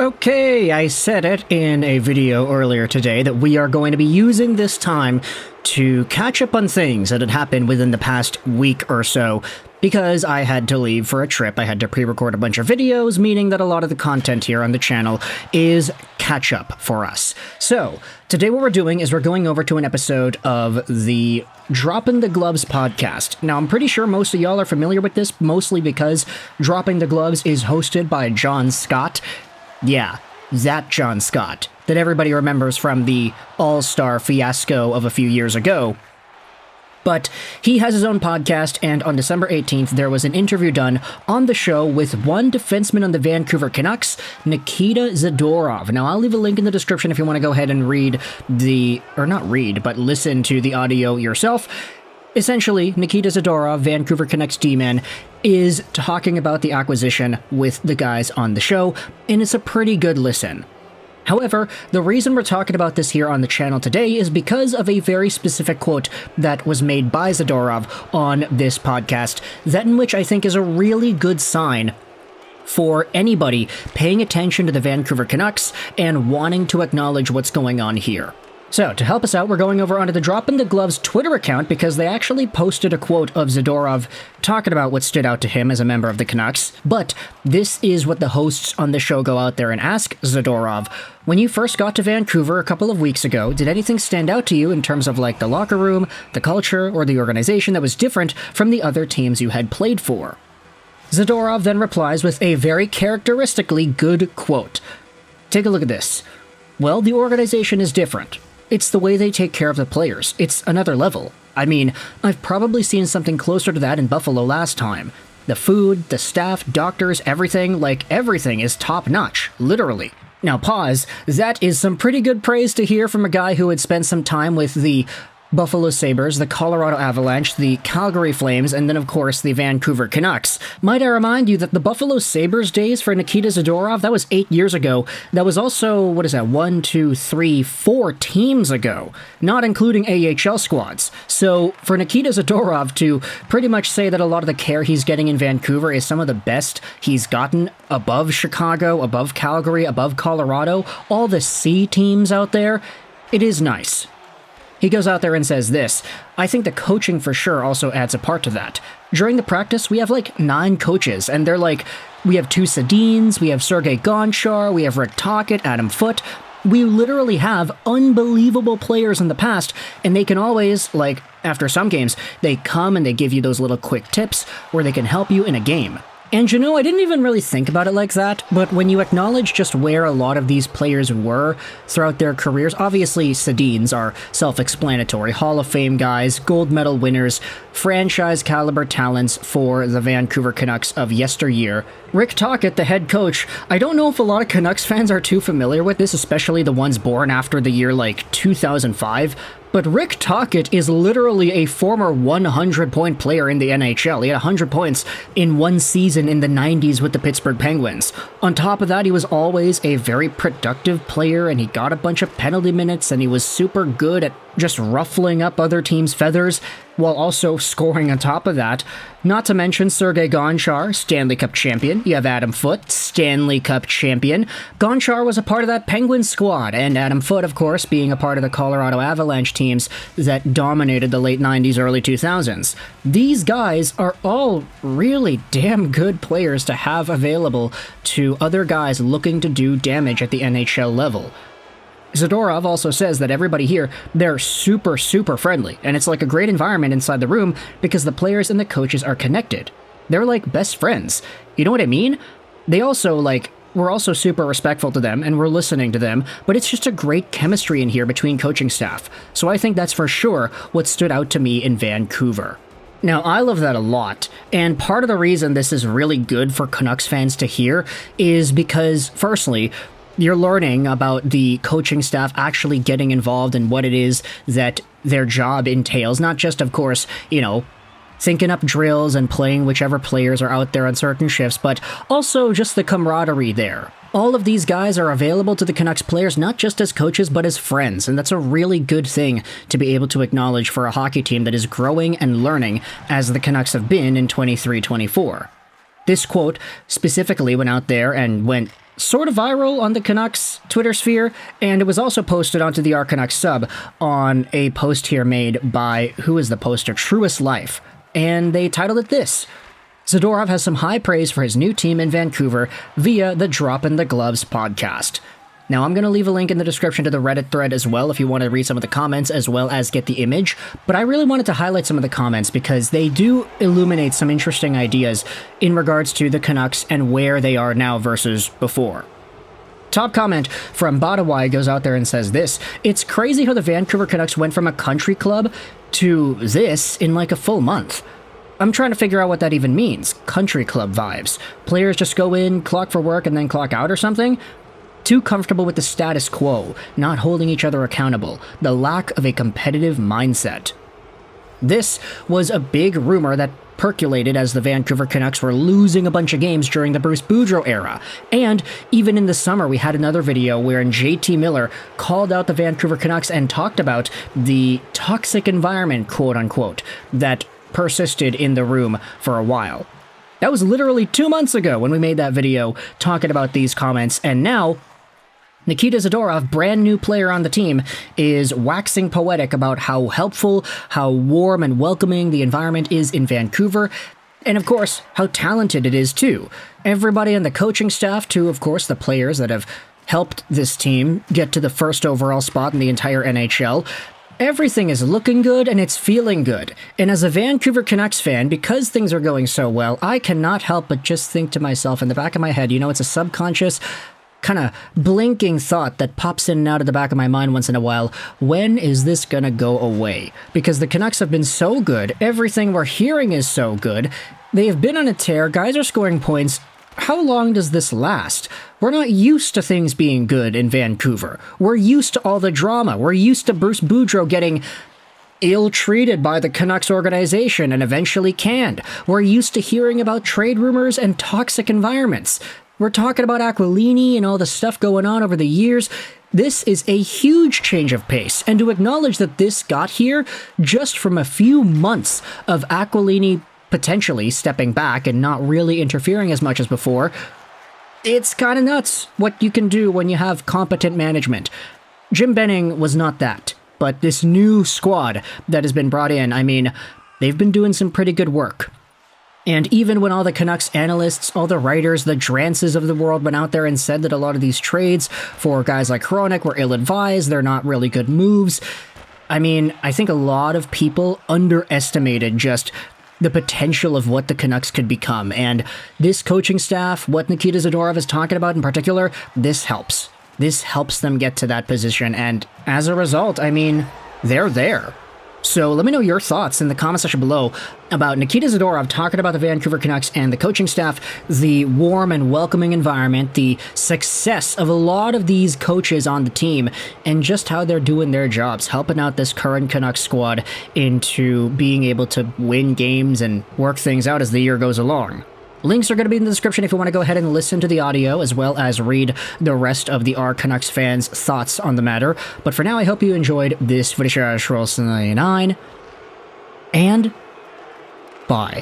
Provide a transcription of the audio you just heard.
Okay, I said it in a video earlier today that we are going to be using this time to catch up on things that had happened within the past week or so. Because I had to leave for a trip, I had to pre-record a bunch of videos, meaning that a lot of the content here on the channel is catch-up for us. So, today what we're doing is we're going over to an episode of the Dropping the Gloves podcast. Now, I'm pretty sure most of y'all are familiar with this, mostly because Dropping the Gloves is hosted by John Scott. Yeah, that John Scott that everybody remembers from the All-Star fiasco of a few years ago. But he has his own podcast, and on December 18th, there was an interview done on the show with one defenseman on the Vancouver Canucks, Nikita Zadorov. Now, I'll leave a link in the description if you want to go ahead and listen to the audio yourself. Essentially, Nikita Zadorov, Vancouver Canucks D-man, is talking about the acquisition with the guys on the show, and it's a pretty good listen. However, the reason we're talking about this here on the channel today is because of a very specific quote that was made by Zadorov on this podcast, that in which I think is a really good sign for anybody paying attention to the Vancouver Canucks and wanting to acknowledge what's going on here. So, to help us out, we're going over onto the Dropping the Gloves Twitter account because they actually posted a quote of Zadorov talking about what stood out to him as a member of the Canucks. But this is what the hosts on the show go out there and ask Zadorov. When you first got to Vancouver a couple of weeks ago, did anything stand out to you in terms of like the locker room, the culture, or the organization that was different from the other teams you had played for? Zadorov then replies with a very characteristically good quote. Take a look at this. Well, the organization is different. It's the way they take care of the players. It's another level. I mean, I've probably seen something closer to that in Buffalo last time. The food, the staff, doctors, everything is top-notch, literally. Now pause, that is some pretty good praise to hear from a guy who had spent some time with the Buffalo Sabres, the Colorado Avalanche, the Calgary Flames, and then of course the Vancouver Canucks. Might I remind you that the Buffalo Sabres days for Nikita Zadorov, that was 8 years ago. That was also, 4 teams ago, not including AHL squads. So for Nikita Zadorov to pretty much say that a lot of the care he's getting in Vancouver is some of the best he's gotten above Chicago, above Calgary, above Colorado, all the C teams out there, it is nice. He goes out there and says this, I think the coaching for sure also adds a part to that. During the practice, we have 9 coaches, and they're we have 2 Sedins, we have Sergei Gonchar, we have Rick Tocchet, Adam Foote. We literally have unbelievable players in the past, and they can always, after some games, they come and they give you those little quick tips where they can help you in a game. And I didn't even really think about it like that, but when you acknowledge just where a lot of these players were throughout their careers, obviously Sedins are self-explanatory, Hall of Fame guys, gold medal winners, franchise caliber talents for the Vancouver Canucks of yesteryear. Rick Tocchet, the head coach, I don't know if a lot of Canucks fans are too familiar with this, especially the ones born after the year 2005, but Rick Tocchet is literally a former 100-point player in the NHL. He had 100 points in one season in the 90s with the Pittsburgh Penguins. On top of that, he was always a very productive player, and he got a bunch of penalty minutes, and he was super good at just ruffling up other teams' feathers, while also scoring on top of that. Not to mention Sergei Gonchar, Stanley Cup champion. You have Adam Foote, Stanley Cup champion. Gonchar was a part of that Penguins squad, and Adam Foote, of course, being a part of the Colorado Avalanche teams that dominated the late 90s, early 2000s. These guys are all really damn good players to have available to other guys looking to do damage at the NHL level. Zadorov also says that everybody here, they're super, super friendly, and it's a great environment inside the room because the players and the coaches are connected. They're like best friends. You know what I mean? They also, we're also super respectful to them, and we're listening to them, but it's just a great chemistry in here between coaching staff. So I think that's for sure what stood out to me in Vancouver. Now, I love that a lot, and part of the reason this is really good for Canucks fans to hear is because, firstly, you're learning about the coaching staff actually getting involved in what it is that their job entails. Not just, of course, thinking up drills and playing whichever players are out there on certain shifts, but also just the camaraderie there. All of these guys are available to the Canucks players not just as coaches, but as friends, and that's a really good thing to be able to acknowledge for a hockey team that is growing and learning as the Canucks have been in 23-24. This quote specifically went out there and went sort of viral on the Canucks Twitter sphere, and it was also posted onto the Our Canucks sub on a post here made by, who is the poster? Truest Life. And they titled it this: Zadorov has some high praise for his new team in Vancouver via the Drop in the Gloves podcast. Now, I'm going to leave a link in the description to the Reddit thread as well if you want to read some of the comments as well as get the image, but I really wanted to highlight some of the comments because they do illuminate some interesting ideas in regards to the Canucks and where they are now versus before. Top comment from Badawai goes out there and says this: It's crazy how the Vancouver Canucks went from a country club to this in like a full month. I'm trying to figure out what that even means. Country club vibes. Players just go in, clock for work, and then clock out or something? Too comfortable with the status quo, not holding each other accountable, the lack of a competitive mindset. This was a big rumor that percolated as the Vancouver Canucks were losing a bunch of games during the Bruce Boudreau era. And even in the summer, we had another video wherein JT Miller called out the Vancouver Canucks and talked about the toxic environment, quote unquote, that persisted in the room for a while. That was literally 2 months ago when we made that video talking about these comments, and now Nikita Zadorov, brand new player on the team, is waxing poetic about how helpful, how warm and welcoming the environment is in Vancouver, and of course, how talented it is too. Everybody on the coaching staff to, of course, the players that have helped this team get to the first overall spot in the entire NHL. Everything is looking good and it's feeling good. And as a Vancouver Canucks fan, because things are going so well, I cannot help but just think to myself in the back of my head, it's a subconscious kind of blinking thought that pops in and out of the back of my mind once in a while. When is this gonna go away? Because the Canucks have been so good, everything we're hearing is so good, they have been on a tear, guys are scoring points. How long does this last? We're not used to things being good in Vancouver. We're used to all the drama. We're used to Bruce Boudreau getting ill-treated by the Canucks organization and eventually canned. We're used to hearing about trade rumors and toxic environments. We're talking about Aquilini and all the stuff going on over the years. This is a huge change of pace, and to acknowledge that this got here just from a few months of Aquilini potentially stepping back and not really interfering as much as before, it's kind of nuts what you can do when you have competent management. Jim Benning was not that, but this new squad that has been brought in, they've been doing some pretty good work. And even when all the Canucks analysts, all the writers, the Drances of the world went out there and said that a lot of these trades for guys like Hronek were ill-advised, they're not really good moves, I think a lot of people underestimated just the potential of what the Canucks could become. And this coaching staff, what Nikita Zadorov is talking about in particular, this helps. This helps them get to that position. And as a result, they're there. So let me know your thoughts in the comment section below about Nikita Zadorov talking about the Vancouver Canucks and the coaching staff, the warm and welcoming environment, the success of a lot of these coaches on the team, and just how they're doing their jobs, helping out this current Canucks squad into being able to win games and work things out as the year goes along. Links are going to be in the description if you want to go ahead and listen to the audio, as well as read the rest of the Our Canucks fans' thoughts on the matter. But for now, I hope you enjoyed this video, and bye.